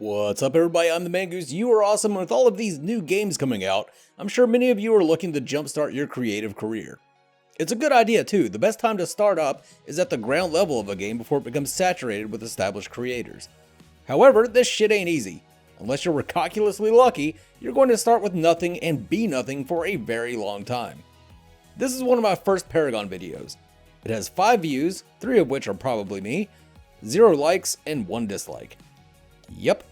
What's up, everybody? I'm the Mangoose. You are awesome. With all of these new games coming out, I'm sure many of you are looking to jumpstart your creative career. It's a good idea too. The best time to start up is at the ground level of a game before it becomes saturated with established creators. However, this shit ain't easy. Unless you're ridiculously lucky, you're going to start with nothing and be nothing for a very long time. This is one of my first Paragon videos. It has 5 views, 3 of which are probably me, 0 likes, and 1 dislike. Yep.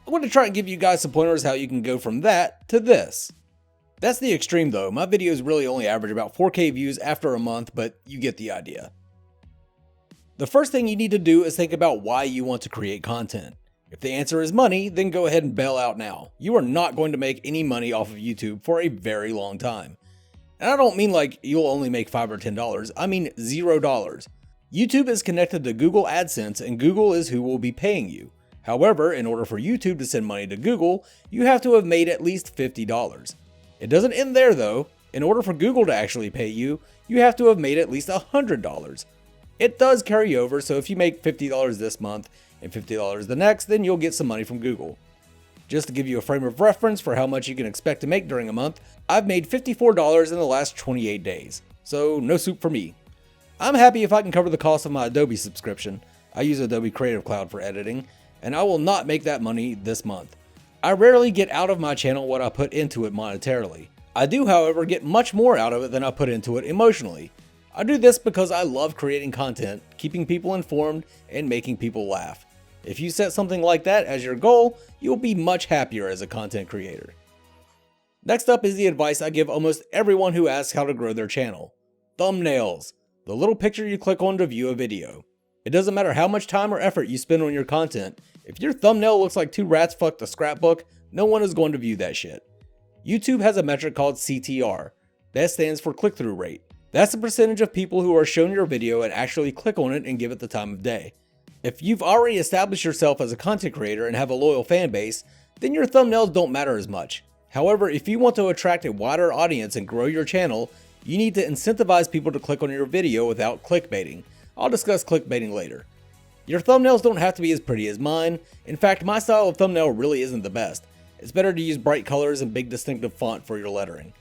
I want to try and give you guys some pointers how you can go from that to this. That's the extreme though. My videos really only average about 4K views after a month, but you get the idea. The first thing you need to do is think about why you want to create content. If the answer is money, then go ahead and bail out now. You are not going to make any money off of YouTube for a very long time. And I don't mean like you'll only make $5 or $10, I mean $0. YouTube is connected to Google AdSense and Google is who will be paying you. However, in order for YouTube to send money to Google, you have to have made at least $50. It doesn't end there though. In order for Google to actually pay you, you have to have made at least $100. It does carry over, so if you make $50 this month and $50 the next, then you'll get some money from Google. Just to give you a frame of reference for how much you can expect to make during a month, I've made $54 in the last 28 days, so no soup for me. I'm happy if I can cover the cost of my Adobe subscription. I use Adobe Creative Cloud for editing, and I will not make that money this month. I rarely get out of my channel what I put into it monetarily. I do, however, get much more out of it than I put into it emotionally. I do this because I love creating content, keeping people informed, and making people laugh. If you set something like that as your goal, you'll be much happier as a content creator. Next up is the advice I give almost everyone who asks how to grow their channel. Thumbnails. The little picture you click on to view a video. It doesn't matter how much time or effort you spend on your content. If your thumbnail looks like 2 rats fucked a scrapbook, no one is going to view that shit. YouTube has a metric called CTR. That stands for click-through rate. That's the percentage of people who are shown your video and actually click on it and give it the time of day. If you've already established yourself as a content creator and have a loyal fan base, then your thumbnails don't matter as much. However, if you want to attract a wider audience and grow your channel, you need to incentivize people to click on your video without clickbaiting. I'll discuss clickbaiting later. Your thumbnails don't have to be as pretty as mine. In fact, my style of thumbnail really isn't the best. It's better to use bright colors and big distinctive font for your lettering.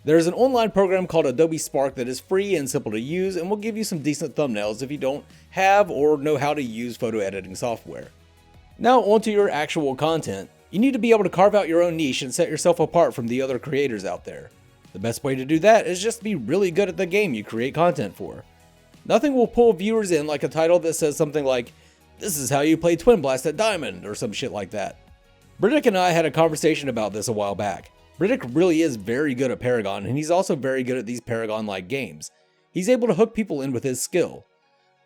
There's an online program called Adobe Spark that is free and simple to use and will give you some decent thumbnails if you don't have or know how to use photo editing software. Now onto your actual content. You need to be able to carve out your own niche and set yourself apart from the other creators out there. The best way to do that is just to be really good at the game you create content for. Nothing will pull viewers in like a title that says something like, "This is how you play Twin Blast at Diamond," or some shit like that. Britick and I had a conversation about this a while back. Britick really is very good at Paragon, and he's also very good at these Paragon-like games. He's able to hook people in with his skill.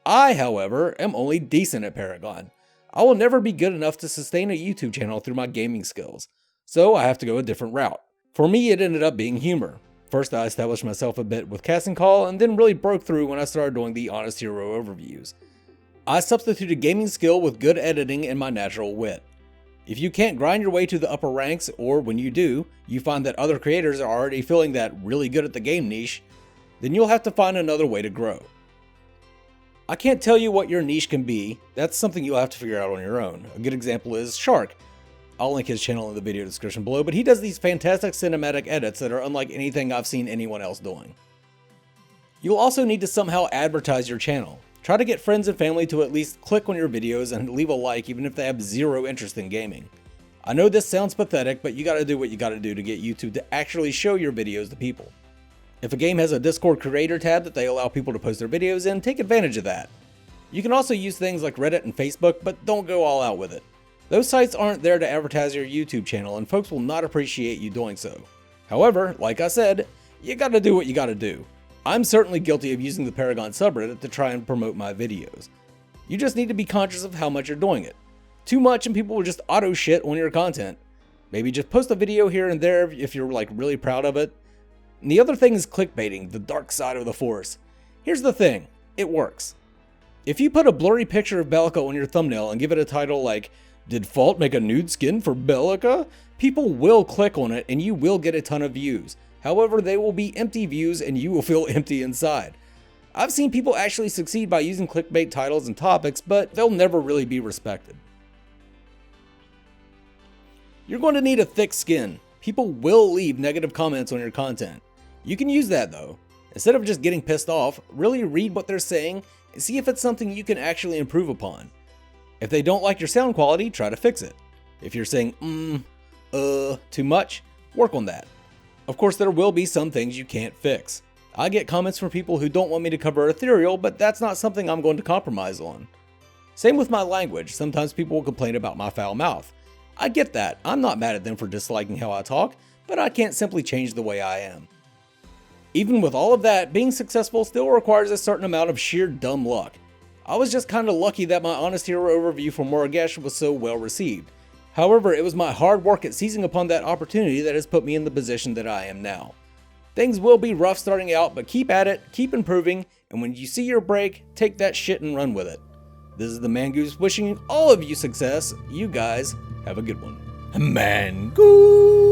I, however, am only decent at Paragon. I will never be good enough to sustain a YouTube channel through my gaming skills, so I have to go a different route. For me, it ended up being humor. First, I established myself a bit with Casting Call, and then really broke through when I started doing the Honest Hero overviews. I substituted gaming skill with good editing and my natural wit. If you can't grind your way to the upper ranks, or when you do, you find that other creators are already filling that really good at the game niche, then you'll have to find another way to grow. I can't tell you what your niche can be. That's something you'll have to figure out on your own. A good example is Shark. I'll link his channel in the video description below, but he does these fantastic cinematic edits that are unlike anything I've seen anyone else doing. You'll also need to somehow advertise your channel. Try to get friends and family to at least click on your videos and leave a like even if they have zero interest in gaming. I know this sounds pathetic, but you gotta do what you gotta do to get YouTube to actually show your videos to people. If a game has a Discord creator tab that they allow people to post their videos in, take advantage of that. You can also use things like Reddit and Facebook, but don't go all out with it. Those sites aren't there to advertise your YouTube channel and folks will not appreciate you doing so. However, like I said, you gotta do what you gotta do. I'm certainly guilty of using the Paragon subreddit to try and promote my videos. You just need to be conscious of how much you're doing it. Too much and people will just auto shit on your content. Maybe just post a video here and there if you're like really proud of it. And the other thing is clickbaiting, the dark side of the force. Here's the thing, it works. If you put a blurry picture of Bellica on your thumbnail and give it a title like, "Did Fault make a nude skin for Bellica?" people will click on it and you will get a ton of views. However, they will be empty views and you will feel empty inside. I've seen people actually succeed by using clickbait titles and topics, but they'll never really be respected. You're going to need a thick skin. People will leave negative comments on your content. You can use that though. Instead of just getting pissed off, really read what they're saying and see if it's something you can actually improve upon. If they don't like your sound quality, try to fix it. If you're saying too much, work on that. Of course, there will be some things you can't fix. I get comments from people who don't want me to cover ethereal, but that's not something I'm going to compromise on. Same with my language. Sometimes people will complain about my foul mouth. I get that. I'm not mad at them for disliking how I talk, but I can't simply change the way I am. Even with all of that, being successful still requires a certain amount of sheer dumb luck. I was just kinda lucky that my Honest Hero overview for Morigesh was so well received. However, it was my hard work at seizing upon that opportunity that has put me in the position that I am now. Things will be rough starting out, but keep at it, keep improving, and when you see your break, take that shit and run with it. This is the Mangoose wishing all of you success. You guys have a good one. Mangoose!